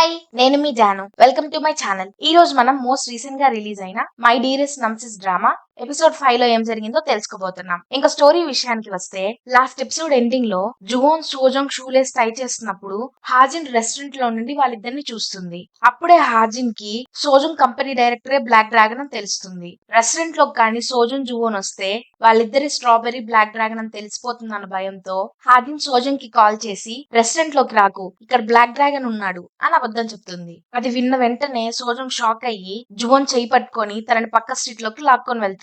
Hi, నేను మీ Janu. Welcome to my channel. ఈ రోజు మనం మోస్ట్ రీసెంట్ గా రిలీజ్ అయిన my dearest nemesis drama episode 5 లో ఏం జరిగిందో తెలుసుకోబోతున్నాం. ఇంకా స్టోరీ విషయానికి వస్తే, లాస్ట్ ఎపిసోడ్ ఎండింగ్ లో జువోన్ సోజోంగ్ షూలేస్ టై చేస్తున్నప్పుడు హాజిన్ రెస్టారెంట్ లో నుండి వాళ్ళిద్దరిని చూస్తుంది. అప్పుడే హాజిన్ కి సోజోంగ్ కంపెనీ డైరెక్టరే బ్లాక్ డ్రాగన్ అని తెలుస్తుంది. రెస్టారెంట్ లో కానీ సోజోంగ్ జువోన్ వస్తే వాళ్ళిద్దరి స్ట్రాబెర్రీ బ్లాక్ డ్రాగన్ అని తెలిసిపోతుందన్న భయంతో హాజిన్ సోజోంగ్ కి కాల్ చేసి రెస్టారెంట్ లోకి రాకు, ఇక్కడ బ్లాక్ డ్రాగన్ ఉన్నాడు అని అబద్ధం చెప్తుంది. అది విన్న వెంటనే సోజోంగ్ షాక్ అయ్యి జువోన్ చేయి పట్టుకొని తనని పక్క స్ట్రీట్ లోకి లాక్కొని వెళ్తుంది.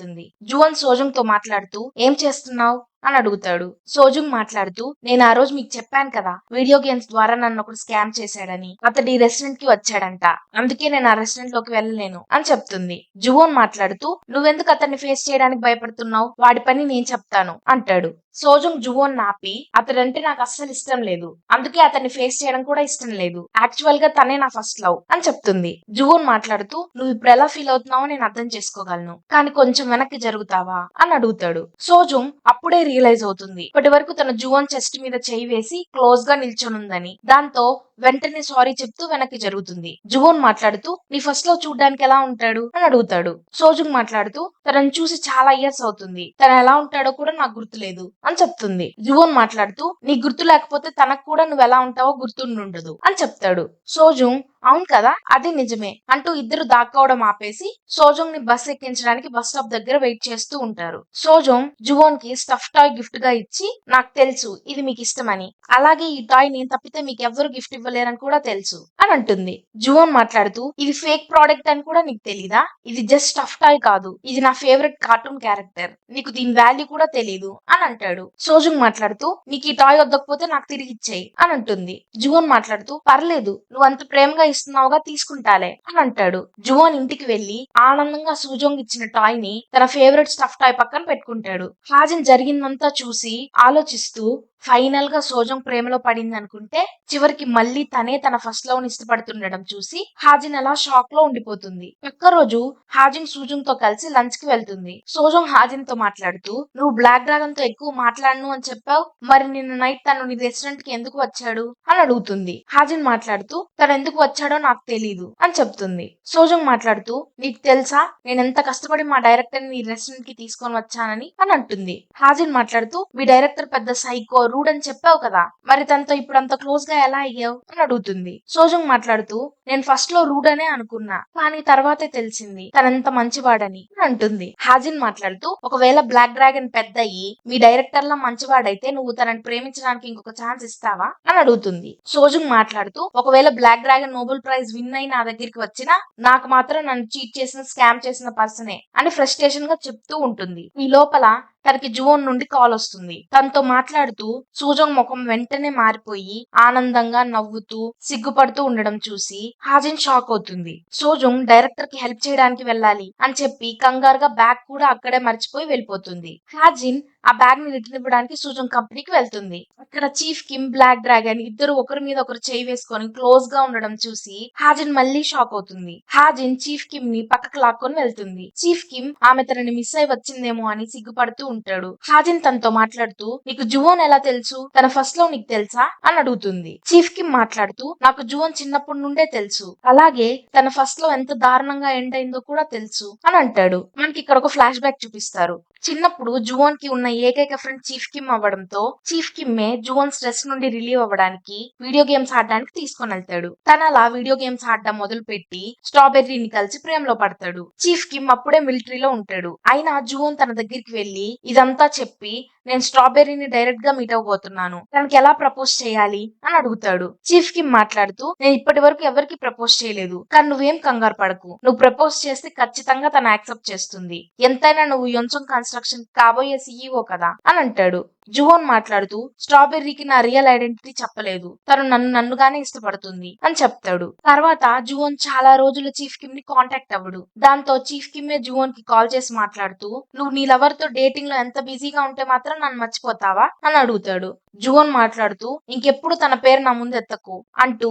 జువోన్ సోజోంగ్ తో మాట్లాడుతూ ఏం చేస్తున్నావు అని అడుగుతాడు. సోజుంగ్ మాట్లాడుతూ, నేను ఆ రోజు మీకు చెప్పాను కదా, వీడియో గేమ్స్ ద్వారా నన్ను ఒకడు స్కామ్ చేశాడని. అతడు ఈ రెస్టారెంట్ కి వచ్చాడంట, అందుకే నేను ఆ రెస్టారెంట్ లోకి వెళ్ళలేను అని చెప్తుంది. జువోన్ మాట్లాడుతూ, నువ్వెందుకు అతన్ని ఫేస్ చేయడానికి భయపడుతున్నావు, వాడి పని నేను చెప్తాను అంటాడు. సోజుంగ్ జువోన్ నాపి, అతడంటే నాకు అస్సలు ఇష్టం లేదు, అందుకే అతన్ని ఫేస్ చేయడం కూడా ఇష్టం లేదు. యాక్చువల్ గా తనే నా ఫస్ట్ లవ్ అని చెప్తుంది. జువోన్ మాట్లాడుతూ, నువ్వు ఇప్పుడు ఎలా ఫీల్ అవుతున్నావో నేను అర్థం చేసుకోగలను, కానీ కొంచెం వెనక్కి జరుగుతావా అని అడుగుతాడు. సోజుంగ్ అప్పుడే రియలైజ్ అవుతుంది, ఇప్పటి వరకు తన జువోన్ చెస్ట్ మీద చేయి వేసి క్లోజ్ గా నిల్చొనుందని. దాంతో వెంటనే సారీ చెప్తూ వెనక్కి జరుగుతుంది. జువోన్ మాట్లాడుతూ, నీ ఫస్ట్ లో చూడ్డానికి ఎలా ఉంటాడు అని అడుగుతాడు. సోజుంగ్ మాట్లాడుతూ, తనని చూసి చాలా ఇయర్స్ అవుతుంది, తను ఎలా ఉంటాడో కూడా నాకు గుర్తులేదు అని చెప్తుంది. జువోన్ మాట్లాడుతూ, నీ గుర్తు లేకపోతే తనకు కూడా నువ్వు ఎలా ఉంటావో గుర్తుండుండదు అని చెప్తాడు. సోజుంగ్ అవును కదా, అది నిజమే అంటూ ఇద్దరు దాక్కోవడం ఆపేసి సోజోంగ్ ని బస్ ఎక్కించడానికి బస్ స్టాప్ దగ్గర వెయిట్ చేస్తూ ఉంటారు. సోజోంగ్ జువోన్ కి స్టఫ్ టాయ్ గిఫ్ట్ గా ఇచ్చి, నాకు తెలుసు ఇది మీకు ఇష్టమని, అలాగే ఈ టాయ్ నేను తప్పితే మీకు ఎవ్వరు గిఫ్ట్ ఇవ్వలేరని కూడా తెలుసు అని అంటుంది. జువోన్ మాట్లాడుతూ, ఇది ఫేక్ ప్రోడక్ట్ అని కూడా నీకు తెలీదా, ఇది జస్ట్ స్టఫ్ టాయ్ కాదు, ఇది నా ఫేవరెట్ కార్టూన్ క్యారెక్టర్, నీకు దీని వాల్యూ కూడా తెలీదు అని అంటాడు. సోజోంగ్ మాట్లాడుతూ, నీకు ఈ టాయ్ వద్దకపోతే నాకు తిరిగి ఇచ్చేయి అని అంటుంది. జువోన్ మాట్లాడుతూ, పర్లేదు, నువ్వు అంత ప్రేమగా ఇస్తున్నావుగా, తీసుకుంటాలే అని అంటాడు. జువోన్ ఇంటికి వెళ్లి ఆనందంగా సోజోంగ్ ఇచ్చిన టాయ్ ని తన ఫేవరెట్ స్టఫ్ టాయ్ పక్కన పెట్టుకుంటాడు. హాజిన్ జరిగిందంతా చూసి ఆలోచిస్తూ, ఫైనల్ గా సోజోంగ్ ప్రేమలో పడింది అనుకుంటే చివరికి మళ్ళీ తనే తన ఫస్ట్ లవ్ ని ఇష్టపడుతుండడం చూసి హాజిన్ అలా షాక్ లో ఉండిపోతుంది. ఒక్క రోజు హాజిన్ సోజోంగ్ తో కలిసి లంచ్ కి వెళ్తుంది. సోజోంగ్ హాజిన్ తో మాట్లాడుతూ, నువ్వు బ్లాక్ డ్రాగన్ తో ఎక్కువ మాట్లాడను అని చెప్పావు, మరి నిన్న నైట్ తను నీ రెస్టారెంట్ కి ఎందుకు వచ్చాడు అని అడుగుతుంది. హాజిన్ మాట్లాడుతూ, తను ఎందుకు వచ్చాడో నాకు తెలీదు అని చెప్తుంది. సోజోంగ్ మాట్లాడుతూ, నీకు తెలుసా నేను ఎంత కష్టపడి మా డైరెక్టర్ ని రెస్టారెంట్ కి తీసుకొని వచ్చానని అని అంటుంది. హాజిన్ మాట్లాడుతూ, మీ డైరెక్టర్ పెద్ద సైకో, రూడ్ అని చెప్పావు కదా, మరి తనతో ఇప్పుడు అంత క్లోజ్ గా ఎలా అయ్యావు అని అడుగుతుంది. సోజోంగ్ మాట్లాడుతూ, నేను ఫస్ట్ లో రూడ్ అనే అనుకున్నా, కానీ తర్వాతే తెలిసింది తనంత మంచివాడని అంటుంది. హాజిన్ మాట్లాడుతూ, ఒకవేళ బ్లాక్ డ్రాగన్ పెద్ద అయ్యి మీ డైరెక్టర్ లా మంచివాడైతే నువ్వు తనని ప్రేమించడానికి ఇంకొక ఛాన్స్ ఇస్తావా అని అడుగుతుంది. సోజోంగ్ మాట్లాడుతూ, ఒకవేళ black dragon Nobel prize win అయి నా దగ్గరికి వచ్చినా నాకు మాత్రం నన్ను చీట్ చేసిన స్కామ్ చేసిన పర్సనే అని ఫ్రస్ట్రేషన్ గా చెప్తూ ఉంటుంది. ఈ లోపల తనకి జువోన్ నుండి కాల్ వస్తుంది. తనతో మాట్లాడుతూ సోజోంగ్ ముఖం వెంటనే మారిపోయి ఆనందంగా నవ్వుతూ సిగ్గుపడుతూ ఉండడం చూసి హాజిన్ షాక్ అవుతుంది. సోజోంగ్ డైరెక్టర్ కి హెల్ప్ చేయడానికి వెళ్ళాలి అని చెప్పి కంగారుగా బ్యాగ్ కూడా అక్కడే మర్చిపోయి వెళ్ళిపోతుంది. హాజిన్ ఆ బ్యాగ్ ని రిటర్న్ ఇవ్వడానికి సోజోంగ్ కంపెనీకి వెళ్తుంది. అక్కడ చీఫ్ కిమ్, బ్లాక్ డ్రాగన్ ఇద్దరు ఒకరి మీద ఒకరు చేయి వేసుకొని క్లోజ్ గా ఉండడం చూసి హాజిన్ మళ్ళీ షాక్ అవుతుంది. హాజిన్ చీఫ్ కిమ్ ని పక్కకు లాక్కొని వెళ్తుంది. చీఫ్ కిమ్ ఆమె తనని మిస్ అయి వచ్చిందేమో అని సిగ్గుపడుతూ ఉంటాడు. హాజిన్ తనతో మాట్లాడుతూ, నీకు జువోన్ ఎలా తెలుసు, తన ఫస్ట్ లో నీకు తెలుసా అని అడుగుతుంది. చీఫ్ కిమ్ మాట్లాడుతూ, నాకు జువోన్ చిన్నప్పటి నుండే తెలుసు, అలాగే తన ఫస్ట్ లో ఎంత దారుణంగా ఎండ్ అయిందో కూడా తెలుసు అని అంటాడు. మనకి ఇక్కడ ఒక ఫ్లాష్ బ్యాక్ చూపిస్తారు. చిన్నప్పుడు జువోన్ కి ఉన్న ఏకైక ఫ్రెండ్ చీఫ్ కిమ్ అవ్వడంతో చీఫ్ కిమ్మే జువోన్ స్ట్రెస్ నుండి రిలీవ్ అవ్వడానికి వీడియో గేమ్స్ ఆడడానికి తీసుకొని వెళ్తాడు. తన అలా వీడియో గేమ్స్ ఆడడం మొదలు పెట్టి స్ట్రాబెర్రీని కలిసి ప్రేమలో పడతాడు. చీఫ్ కిమ్ అప్పుడే మిలిటరీలో ఉంటాడు. అయినా జువోన్ తన దగ్గరికి వెళ్లి ఇదంతా చెప్పి, నేను స్ట్రాబెర్రీని డైరెక్ట్ గా మీట్ అవ్వబోతున్నాను, తనకి ఎలా ప్రపోజ్ చేయాలి అని అడుగుతాడు. చీఫ్ కిమ్ మాట్లాడుతూ, నేను ఇప్పటి వరకు ఎవరికి ప్రపోజ్ చేయలేదు, కానీ నువ్వేం కంగారు పడకు, నువ్వు ప్రపోజ్ చేస్తే ఖచ్చితంగా తను యాక్సెప్ట్ చేస్తుంది, ఎంతైనా నువ్వు యొన్సంగ్ కన్స్ట్రక్షన్ కాబోయే సీఈఓ కదా అని అంటాడు. జువోన్ మాట్లాడుతూ, స్ట్రాబెర్రీకి నా రియల్ ఐడెంటిటీ చెప్పలేదు, తను నన్నుగానే ఇష్టపడుతుంది అని చెప్తాడు. తర్వాత జువోన్ చాలా రోజులు చీఫ్ కిమ్ ని కాంటాక్ట్ అవ్వడు. దాంతో చీఫ్ కిమ్మే జువోన్ కి కాల్ చేసి మాట్లాడుతూ, నువ్వు నీ లవర్ తో డేటింగ్ లో ఎంత బిజీగా ఉంటే మాత్రం నన్ను మర్చిపోతావా అని అడుగుతాడు. జువోన్ మాట్లాడుతూ, ఇంకెప్పుడు తన పేరు నా ముందు ఎత్తకు అంటూ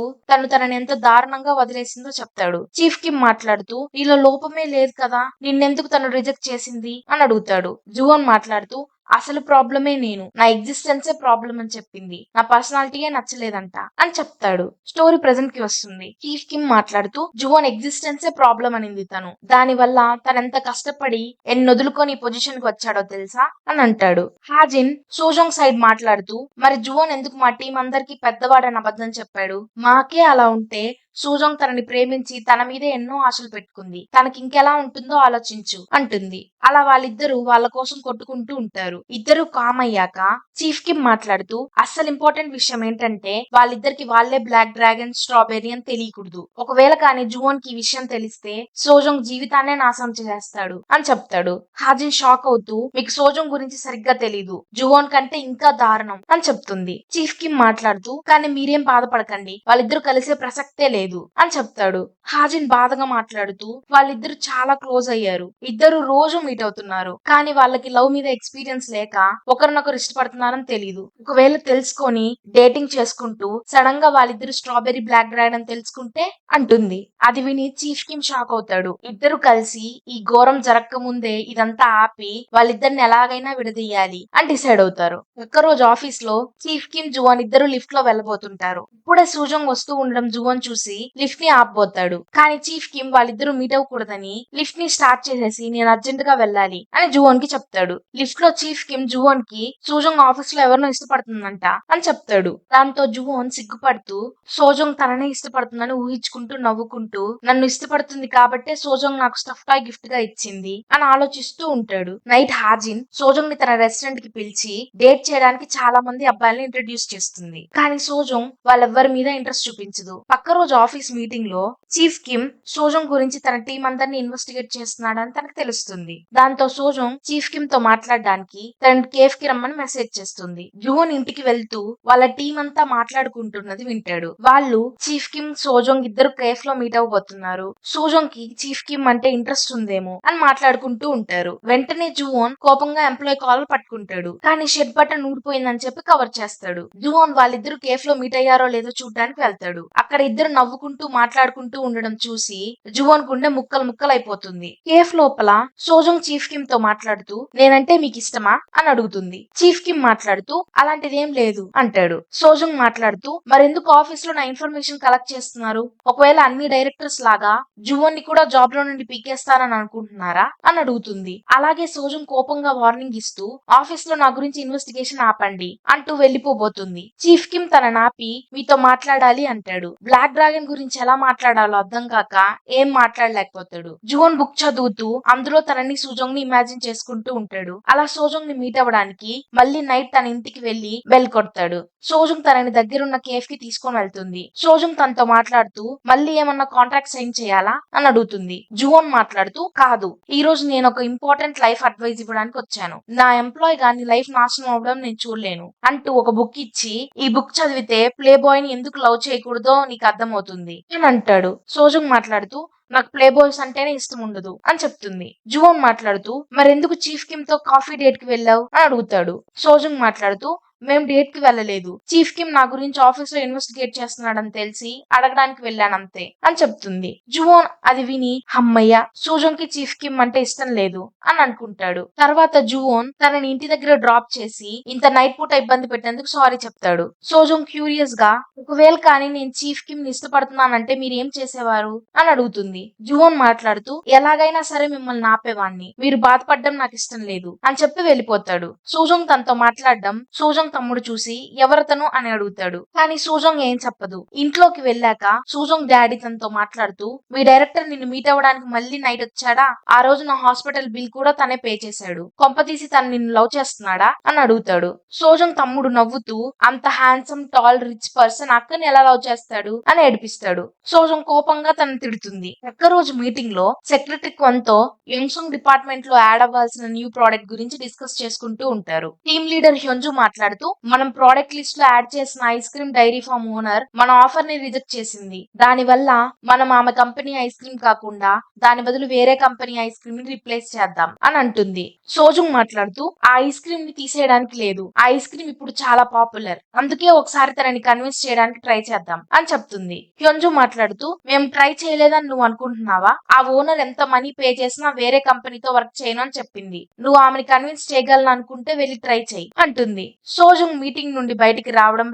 తనని ఎంత దారుణంగా వదిలేసిందో చెప్తాడు. చీఫ్ కిమ్ మాట్లాడుతూ, నీలో లోపమే లేదు కదా, నిన్నెందుకు తను రిజెక్ట్ చేసింది అని అడుగుతాడు. జువోన్ మాట్లాడుతూ, అసలు ప్రాబ్లమే నేను, నా ఎగ్జిస్టెన్సే ప్రాబ్లం అని చెప్పింది, నా పర్సనాలిటీయే నచ్చలేదంట అని చెప్తాడు. స్టోరీ ప్రెజెంట్ కి వస్తుంది. చీఫ్ కిమ్ మాట్లాడుతూ జువోన్ ఎగ్జిస్టెన్సే ప్రాబ్లం అనింది తను, దాని వల్ల తనెంత కష్టపడి ఎన్నొదులుకొని ఈ పొజిషన్ కి వచ్చాడో తెలుసా అని అంటాడు. హాజిన్ సోజోంగ్ సైడ్ మాట్లాడుతూ మరి జువోన్ ఎందుకు మా టీం అందరికి పెద్దవాడని అబద్ధం చెప్పాడు, మాకే అలా ఉంటే సూజోంగ్ తనని ప్రేమించి తన మీదే ఎన్నో ఆశలు పెట్టుకుంది, తనకి ఇంకెలా ఉంటుందో ఆలోచించు అంటుంది. అలా వాళ్ళిద్దరూ వాళ్ళ కోసం కొట్టుకుంటూ ఉంటారు. ఇద్దరు కామ్ అయ్యాక చీఫ్ కిమ్ మాట్లాడుతూ అస్సలు ఇంపార్టెంట్ విషయం ఏంటంటే వాళ్ళిద్దరికి వాళ్ళే బ్లాక్ డ్రాగన్ స్ట్రాబెర్రీ అని తెలియకూడదు, ఒకవేళ కానీ జువోన్ కి ఈ విషయం తెలిస్తే సోజోంగ్ జీవితాన్నే నాశనం చేస్తాడు అని చెప్తాడు. హాజిన్ షాక్ అవుతూ మీకు సోజోంగ్ గురించి సరిగ్గా తెలీదు, జువోన్ కంటే ఇంకా దారుణం అని చెప్తుంది. చీఫ్ కిమ్ మాట్లాడుతూ కానీ మీరేం బాధపడకండి, వాళ్ళిద్దరూ కలిసే ప్రసక్తే లేదు అని చెప్తాడు. హాజిన్ బాధగా మాట్లాడుతూ వాళ్ళిద్దరు చాలా క్లోజ్ అయ్యారు, ఇద్దరు రోజు మీట్ అవుతున్నారు, కానీ వాళ్ళకి లవ్ మీద ఎక్స్పీరియన్స్ లేక ఒకరినొకరు ఇష్టపడుతున్నారని తెలియదు, ఒకవేళ తెలుసుకొని డేటింగ్ చేసుకుంటూ సడన్ గా వాళ్ళిద్దరు స్ట్రాబెర్రీ బ్లాక్ డ్రాగన్ అని తెలుసుకుంటే అంటుంది. అది విని చీఫ్ కిమ్ షాక్ అవుతాడు. ఇద్దరు కలిసి ఈ ఘోరం జరగక ముందే ఇదంతా ఆపి వాళ్ళిద్దరిని ఎలాగైనా విడదీయాలి అని డిసైడ్ అవుతారు. ఒక్కరోజు ఆఫీస్ లో చీఫ్ కిమ్ జువాన్ ఇద్దరు లిఫ్ట్ లో వెళ్ళబోతుంటారు. ఇప్పుడే సూజోంగ్ వస్తూ ఉండడం జువాన్ చూసి లిఫ్ట్ ని ఆపబోతాడు. కానీ చీఫ్ కిమ్ వాళ్ళిద్దరూ మీట్ అవ్వకూడదని లిఫ్ట్ ని స్టార్ట్ చేసేసి నేను అర్జెంట్ గా వెళ్ళాలి అని జువాన్ కి చెప్తాడు. లిఫ్ట్ లో చీఫ్ కిమ్ జువాన్ కి సూజోంగ్ ఆఫీస్ లో ఎవరినో ఇష్టపడుతుందంట అని చెప్తాడు. దాంతో జువాన్ సిగ్గుపడుతూ సోజోంగ్ తననే ఇష్టపడుతుందని ఊహించుకుంటూ నవ్వుకుంటూ నన్ను ఇష్టపడుతుంది కాబట్టే సోజోంగ్ నాకు స్టఫ్ టాయ్ గిఫ్ట్ గా ఇచ్చింది అని ఆలోచిస్తూ ఉంటాడు. నైట్ హాజిన్ సోజోంగ్ ని తన రెస్టారెంట్ కి పిలిచి డేట్ చేయడానికి చాలా మంది అబ్బాయిల్ని ఇంట్రడ్యూస్ చేస్తుంది. కానీ సోజోంగ్ వాళ్ళెవ్వరి మీద ఇంట్రెస్ట్ చూపించదు. పక్క రోజు ఆఫీస్ మీటింగ్ లో చీఫ్ కిమ్ సోజోంగ్ గురించి తన టీం అందరిని ఇన్వెస్టిగేట్ చేస్తున్నాడని తనకు తెలుస్తుంది. దాంతో సోజోంగ్ చీఫ్ కిమ్ తో మాట్లాడడానికి తన కేఫ్ కి రమ్మని మెసేజ్ చేస్తుంది. జువోన్ ఇంటికి వెళ్తూ వాళ్ళ టీం అంతా మాట్లాడుకుంటున్నది వింటాడు. వాళ్ళు చీఫ్ కిమ్ సోజోంగ్ ఇద్దరు కేఫ్ లో మీట్ అవ్వబోతున్నారు. సోజోంగ్ కి చీఫ్ కిమ్ అంటే ఇంట్రెస్ట్ ఉందేమో అని మాట్లాడుకుంటూ ఉంటారు. వెంటనే జువోన్ కోపంగా ఎంప్లాయ్ కాలర్ పట్టుకుంటాడు. కానీ షెడ్ బటన్ ఊడిపోయిందని చెప్పి కవర్ చేస్తాడు. జువోన్ వాళ్ళిద్దరు కేఫ్ లో మీట్ అయ్యారో లేదో చూడడానికి వెళ్తాడు. అక్కడ ఇద్దరు నవ్వుకుంటూ మాట్లాడుకుంటూ ఉండడం చూసి జువోన్ గుండె ముక్కలు ముక్కలు అయిపోతుంది. కేఫ్ లోపల సోజోంగ్ చీఫ్ కిమ్ తో మాట్లాడుతూ నేనంటే మీకు ఇష్టమా అని అడుగుతుంది. చీఫ్ కిమ్ మాట్లాడుతూ అలాంటిదేం లేదు అంటాడు. సోజోంగ్ మాట్లాడుతూ మరెందుకు ఆఫీస్ లో నా ఇన్ఫర్మేషన్ కలెక్ట్ చేస్తున్నారు, ఒకవేళ అన్ని డైరెక్టర్స్ లాగా జువోన్ ని కూడా జాబ్ లో నుండి పీకేస్తారని అనుకుంటున్నారా అని అడుగుతుంది. అలాగే సోజోంగ్ కోపంగా వార్నింగ్ ఇస్తూ ఆఫీస్ లో నా గురించి ఇన్వెస్టిగేషన్ ఆపండి అంటూ వెళ్లిపోబోతుంది. చీఫ్ కిమ్ తన నాపి మీతో మాట్లాడాలి అంటాడు. బ్లాక్ డ్రాగన్ గురించి ఎలా మాట్లాడాలో అర్థం కాక ఏం మాట్లాడలేకపోతాడు. జువోన్ బుక్ చదువుతూ అందులో తనని సోజోంగ్ ని ఇమాజిన్ చేసుకుంటూ ఉంటాడు. అలా సోజోంగ్ ని మీట్ అవ్వడానికి మళ్ళీ నైట్ తన ఇంటికి వెళ్లి బెల్ కొడతాడు. సోజోంగ్ తనని దగ్గరున్న కేఫ్ కి తీసుకొని వెళ్తుంది. సోజోంగ్ తనతో మాట్లాడుతూ మళ్ళీ ఏమన్నా కాంట్రాక్ట్ సైన్ చేయాలా అని అడుగుతుంది. జువోన్ మాట్లాడుతూ కాదు, ఈ రోజు నేను ఒక ఇంపార్టెంట్ లైఫ్ అడ్వైస్ ఇవ్వడానికి వచ్చాను, నా ఎంప్లాయ్ గాని లైఫ్ నాశనం అవ్వడం నేను చూడలేను అంటూ ఒక బుక్ ఇచ్చి ఈ బుక్ చదివితే ప్లే బాయ్ ని ఎందుకు లవ్ చేయకూడదో నీకు అర్థమవుతుంది అని అంటాడు. సోజోంగ్ మాట్లాడుతూ నాకు ప్లే బాయ్స్ అంటేనే ఇష్టం ఉండదు అని చెప్తుంది. జువోన్ మాట్లాడుతూ మరెందుకు చీఫ్ కిమ్ తో కాఫీ డేట్ కి వెళ్ళావు అని అడుగుతాడు. సోజోంగ్ మాట్లాడుతూ మేం డేట్ కి వెళ్ళలేదు, చీఫ్ కిమ్ నా గురించి ఆఫీస్ లో ఇన్వెస్టిగేట్ చేస్తున్నాడని తెలిసి అడగడానికి వెళ్ళానంతే అని చెప్తుంది. జువోన్ అది విని హమ్మయ్య సోజోంగ్ కి చీఫ్ కిమ్ అంటే ఇష్టం లేదు అని అనుకుంటాడు. తర్వాత జువోన్ తనని ఇంటి దగ్గర డ్రాప్ చేసి ఇంత నైట్ పూట ఇబ్బంది పెట్టేందుకు సారీ చెప్తాడు. సోజోంగ్ క్యూరియస్ గా ఒకవేళ కానీ నేను చీఫ్ కిమ్ ని ఇష్టపడుతున్నానంటే మీరు ఏం చేసేవారు అని అడుగుతుంది. జువోన్ మాట్లాడుతూ ఎలాగైనా సరే మిమ్మల్ని ఆపేవాణ్ణి, మీరు బాధపడడం నాకు ఇష్టం లేదు అని చెప్పి వెళ్ళిపోతాడు. సోజోంగ్ తనతో మాట్లాడడం సోజోంగ్ తమ్ముడు చూసి ఎవరతను అని అడుగుతాడు. కానీ సోజోంగ్ ఏం చెప్పదు. ఇంట్లోకి వెళ్ళాక సోజోంగ్ డాడీ తనతో మాట్లాడుతూ మీ డైరెక్టర్ నిన్ను మీట్ అవ్వడానికి మళ్ళీ నైట్ వచ్చాడా, ఆ రోజు నా హాస్పిటల్ బిల్ కూడా తనే పే చేశాడు, కొంపతీసి తను నిన్ను లవ్ చేస్తున్నాడా అని అడుగుతాడు. సోజోంగ్ తమ్ముడు నవ్వుతూ అంత హ్యాండ్సమ్ టాల్ రిచ్ పర్సన్ అక్కని ఎలా లవ్ చేస్తాడు అని ఏడిపిస్తాడు. సోజోంగ్ కోపంగా తనని తిడుతుంది. ఒక్కరోజు మీటింగ్ లో సెక్రటరీ క్వన్ తో యంగ్సంగ్ డిపార్ట్మెంట్ లో యాడ్ అవ్వాల్సిన న్యూ ప్రోడక్ట్ గురించి డిస్కస్ చేసుకుంటూ ఉంటారు. టీమ్ లీడర్ హ్యోంజు మాట్లాడుతూ మాట్లాడుతూ మనం ప్రోడక్ట్ లిస్ట్ లో యాడ్ చేసిన ice cream dairy farm owner మన ఆఫర్ ని రిజెక్ట్ చేసింది. దాని వల్ల మనం ఆమె కంపెనీ ఐస్ క్రీమ్ కాకుండా దాని బదులు వేరే కంపెనీ ఐస్ క్రీమ్ ని రిప్లేస్ చేద్దాం అని అంటుంది. సోజుంగ్ మాట్లాడుతూ ఆ ఐస్ క్రీమ్ ని తీసేయడానికి లేదు, ఆ ఐస్ క్రీమ్ ఇప్పుడు చాలా పాపులర్, అందుకే ఒకసారి తనని కన్విన్స్ చేయడానికి ట్రై చేద్దాం అని చెప్తుంది. హ్యోన్జు మాట్లాడుతూ మేము ట్రై చేయలేదని నువ్వు అనుకుంటున్నావా? ఆ ఓనర్ ఎంత మనీ పే చేసినా వేరే కంపెనీతో వర్క్ చేయను అని చెప్పింది. నువ్వు ఆమెని కన్విన్స్ చేయగలను అనుకుంటే వెళ్ళి ట్రై చేయి అంటుంది. సోజుంగ్ మీటింగ్ నుండి బయటికి రావడం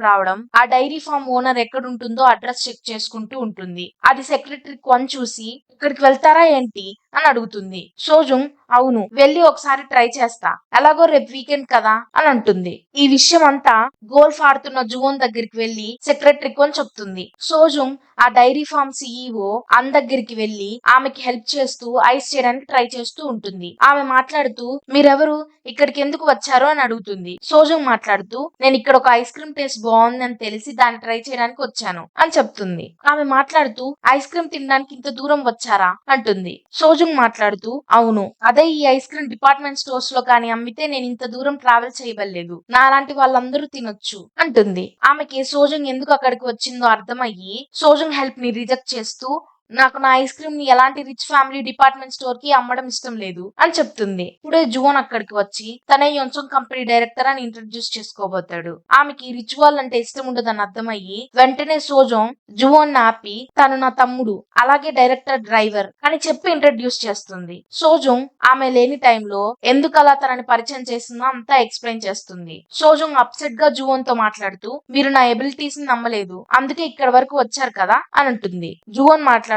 ఆ డైరీ ఫార్మ్ ఓనర్ ఎక్కడుంటుందో అడ్రస్ చెక్ చేసుకుంటూ ఉంటుంది. అది సెక్రటరీ క్వన్ చూసి ఇక్కడికి వెళ్తారా ఏంటి అని అడుగుతుంది. సోజుంగ్ అవును, వెళ్ళి ఒకసారి ట్రై చేస్తా, ఎలాగో రేపు వీకెండ్ కదా అని అంటుంది. ఈ విషయం అంతా గోల్ఫ్ ఆడుతున్న జువోన్ దగ్గరికి వెళ్లి సెక్రటరీ క్వన్ చెప్తుంది. సోజుంగ్ ఆ డైరీ ఫార్మ్ సిఇఓ అన్ దగ్గరికి వెళ్లి ఆమెకి హెల్ప్ చేస్తూ ఐస్ చేయడానికి ట్రై చేస్తూ ఉంటుంది. ఆమె మాట్లాడుతూ మీరెవరు, ఇక్కడికి ఎందుకు వచ్చారు అని అడుగుతుంది. సోజుంగ్ మాట్లాడుతూ నేను ఇక్కడ ఒక ఐస్ క్రీమ్ టేస్ట్ బాగుందని తెలిసి దాన్ని ట్రై చేయడానికి వచ్చాను అని చెప్తుంది. ఆమె మాట్లాడుతూ ఐస్ క్రీమ్ తినడానికి ఇంత దూరం వచ్చారా అంటుంది. సోజుంగ్ మాట్లాడుతూ అవును, అదే ఈ ఐస్ క్రీమ్ డిపార్ట్మెంట్ స్టోర్స్ లో కానీ అమ్మితే నేను ఇంత దూరం ట్రావెల్ చేయబడలేదు, నాలాంటి వాళ్ళందరూ తినొచ్చు అంటుంది. ఆమెకి సోజుంగ్ ఎందుకు అక్కడికి వచ్చిందో అర్థమయ్యి సోజుంగ్ హెల్ప్ ని రిజెక్ట్ చేస్తూ నాకు నా ఐస్ క్రీమ్ ని ఎలాంటి రిచ్ ఫ్యామిలీ డిపార్ట్మెంట్ స్టోర్ కి అమ్మడం ఇష్టం లేదు అని చెప్తుంది. ఇప్పుడే జువోన్ అక్కడికి వచ్చి తనే యొన్సంగ్ కంపెనీ డైరెక్టర్ అని ఇంట్రడ్యూస్ చేసుకోబోతాడు. ఆమెకి రిచువల్ అంటే ఇష్టం ఉండదని అర్థమయ్యి వెంటనే సోజోంగ్ జువోన్ ఆపి తను నా తమ్ముడు, అలాగే డైరెక్టర్ డ్రైవర్ అని చెప్పి ఇంట్రడ్యూస్ చేస్తుంది. సోజోంగ్ ఆమె లేని టైంలో ఎందుకు అలా తనని పరిచయం చేసిందో అంతా ఎక్స్ప్లెయిన్ చేస్తుంది. సోజోంగ్ అప్సెట్ గా జువోన్ తో మాట్లాడుతూ మీరు నా ఎబిలిటీస్ ని నమ్మలేదు, అందుకే ఇక్కడ వరకు వచ్చారు కదా అని అంటుంది. జువోన్ మాట్లాడుతూ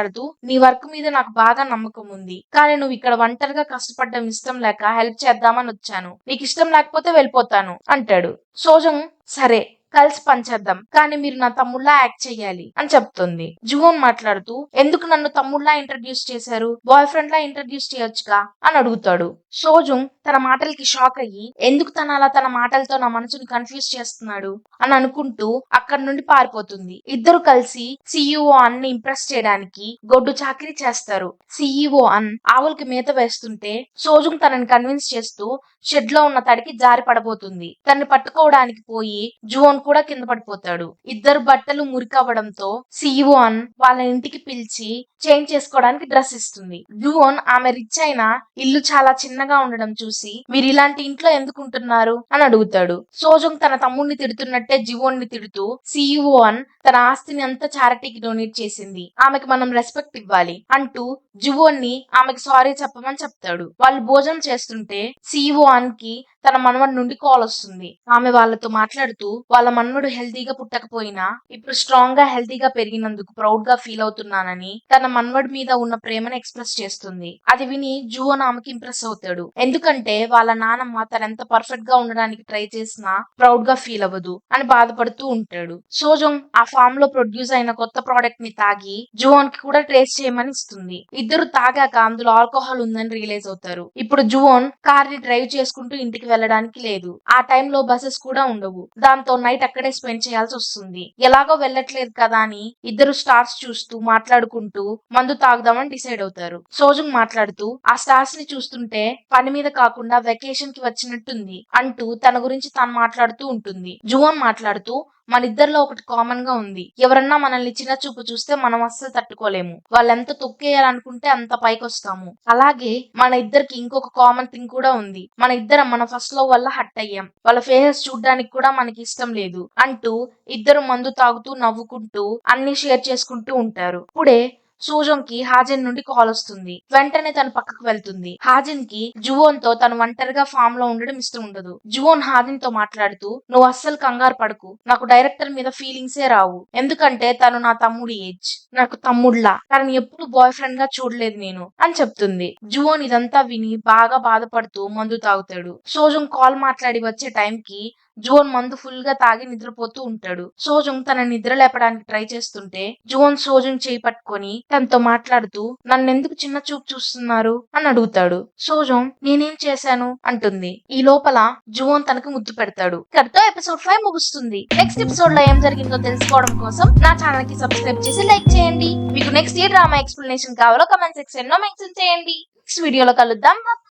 నీ వర్క్ మీద నాకు బాగా నమ్మకం ఉంది, కానీ నువ్వు ఇక్కడ ఒంటరిగా కష్టపడడం ఇష్టం లేక హెల్ప్ చేద్దామని వచ్చాను, నీకు ఇష్టం లేకపోతే వెళ్ళిపోతాను అంటాడు. సోజంగ్ సరే కలిసి పనిచేద్దాం, కానీ మీరు నా తమ్ముళ్లా యాక్ట్ చెయ్యాలి అని చెప్తుంది. జువోన్ మాట్లాడుతూ ఎందుకు నన్ను తమ్ముళ్లా ఇంట్రడ్యూస్ చేశారు, బాయ్ ఫ్రెండ్ లా ఇంట్రడ్యూస్ చేయొచ్చుగా అని అడుగుతాడు. సోజుంగ్ తన మాటలకి షాక్ అయ్యి ఎందుకు తన అలా తన మాటలతో నా మనసుని కన్ఫ్యూజ్ చేస్తున్నాడు అని అనుకుంటూ అక్కడి నుండి పారిపోతుంది. ఇద్దరు కలిసి సిఇఓ అన్ని ఇంప్రెస్ చేయడానికి గొడ్డు చాకరీ చేస్తారు. సిఇఓ అన్ ఆవులకి మేత వేస్తుంటే సోజుంగ్ తనని కన్విన్స్ చేస్తూ షెడ్ లో ఉన్న తడికి జారి పడబోతుంది. తన్ని పట్టుకోవడానికి పోయి జువోన్ కూడా కింద పడిపోతాడు. ఇద్దరు బట్టలు మురికవ్వడంతో సిఇఓ అన్ వాళ్ళ ఇంటికి పిలిచి చేంజ్ చేసుకోవడానికి డ్రెస్ ఇస్తుంది. జువోన్ ఆమె రిచ్ అయినా ఇల్లు చాలా చిన్నగా ఉండడం చూసి మీరు ఇలాంటి ఇంట్లో ఎందుకుంటున్నారు అని అడుగుతాడు. సోజంగ్ తన తమ్ముడిని తిడుతున్నట్టే జువోన్ ని తిడుతూ సిఇఓ అన్ తన ఆస్తిని అంతా చారిటీకి డొనేట్ చేసింది, ఆమెకి మనం రెస్పెక్ట్ ఇవ్వాలి అంటూ జువోన్ ని ఆమెకి సారీ చెప్పమని చెప్తాడు. వాళ్ళు భోజనం చేస్తుంటే సిఇఓ అన్ కి తన మనవడి నుండి కాల్ వస్తుంది. ఆమె వాళ్ళతో మాట్లాడుతూ వాళ్ళ మనవడు హెల్తీగా పుట్టకపోయినా ఇప్పుడు స్ట్రాంగ్ గా హెల్తీగా పెరిగినందుకు ప్రౌడ్ గా ఫీల్ అవుతున్నానని తన మనవడి మీద ఉన్న ప్రేమను ఎక్స్ప్రెస్ చేస్తుంది. అది విని జువోన్ ఆమెకి ఇంప్రెస్ అవుతాడు. ఎందుకంటే వాళ్ళ నానమ్మ తనెంత పర్ఫెక్ట్ గా ఉండడానికి ట్రై చేసినా ప్రౌడ్ గా ఫీల్ అవ్వదు అని బాధపడుతూ ఉంటాడు. సోజోంగ్ ఆ ఫామ్ లో ప్రొడ్యూస్ అయిన కొత్త ప్రోడక్ట్ ని తాగి జువోన్ కి కూడా టేస్ట్ చేయమని ఇస్తుంది. ఇద్దరు తాగాక అందులో ఆల్కహాల్ ఉందని రియలైజ్ అవుతారు. ఇప్పుడు జువోన్ కార్ ని డ్రైవ్ చేసుకుంటూ ఇంటికి వెళ్ళడానికి లేదు. ఆ టైంలో బసెస్ కూడా ఉండవు. దాంతో నైట్ అక్కడే స్పెండ్ చేయాల్సి వస్తుంది. ఎలాగో వెళ్ళట్లేదు కదా అని ఇద్దరు స్టార్స్ చూస్తూ మాట్లాడుకుంటూ మందు తాగుదామని డిసైడ్ అవుతారు. సోజుంగ్ మాట్లాడుతూ ఆ స్టార్స్ ని చూస్తుంటే పని మీద కాకుండా వెకేషన్ కి వచ్చినట్టుంది అంటూ తన గురించి తాను మాట్లాడుతూ ఉంటుంది. జువోన్ మాట్లాడుతూ మన ఇద్దరిలో ఒకటి కామన్ గా ఉంది, ఎవరన్నా మనల్ని చిన్న చూపు చూస్తే మనం అస్సలు తట్టుకోలేము, వాళ్ళెంత తొక్కేయాలనుకుంటే అంత పైకొస్తాము, అలాగే మన ఇద్దరికి ఇంకొక కామన్ థింగ్ కూడా ఉంది, మన ఇద్దరం మన ఫస్ట్ లవ్ వల్ల హట్ అయ్యాం, వాళ్ళ ఫేసెస్ చూడడానికి కూడా మనకి ఇష్టం లేదు అంటూ ఇద్దరు మందు తాగుతూ నవ్వుకుంటూ అన్ని షేర్ చేసుకుంటూ ఉంటారు. ఇప్పుడే సోజోంగ్ కి హాజిన్ నుండి కాల్ వస్తుంది. వెంటనే తను పక్కకు వెళ్తుంది. హాజిన్ కి జువోన్ తో తను ఒంటరిగా ఫామ్ లో ఉండడం ఇష్టం ఉండదు. జువోన్ హాజిన్ తో మాట్లాడుతూ నువ్వు అస్సలు కంగారు పడకు, నాకు డైరెక్టర్ మీద ఫీలింగ్సే రావు, ఎందుకంటే తను నా తమ్ముడి ఏజ్, నాకు తమ్ముడ్లా, తనని ఎప్పుడు బాయ్ ఫ్రెండ్ గా చూడలేదు నేను అని చెప్తుంది. జువోన్ ఇదంతా విని బాగా బాధపడుతూ మందు తాగుతాడు. సోజోంగ్ కాల్ మాట్లాడి వచ్చే టైంకి జువోన్ మందు ఫుల్ గా తాగి నిద్రపోతూ ఉంటాడు. సోజుంగ్ తన నిద్ర లేపడానికి ట్రై చేస్తుంటే జువోన్ సోజుంగ్ చేయి పట్టుకొని తనతో మాట్లాడుతూ నన్నెందుకు చిన్న చూపు చూస్తున్నారు అని అడుగుతాడు. సోజోంగ్ నేనేం చేశాను అంటుంది. ఈ లోపల జువోన్ తనకు ముద్దు పెడతాడు. ఇక్కడితో ఎపిసోడ్ 5 ముగుస్తుంది. నెక్స్ట్ ఎపిసోడ్ లో ఏం జరిగిందో తెలుసుకోవడం కోసం నా ఛానల్ కి సబ్స్క్రైబ్ చేసి లైక్ చేయండి. మీకు నెక్స్ట్ ఏ డ్రామా ఎక్స్ప్లెనేషన్ కావాలో కమెంట్ సెక్షన్ లో మెన్షన్ చేయండి. నెక్స్ట్ వీడియోలో కలుద్దాం.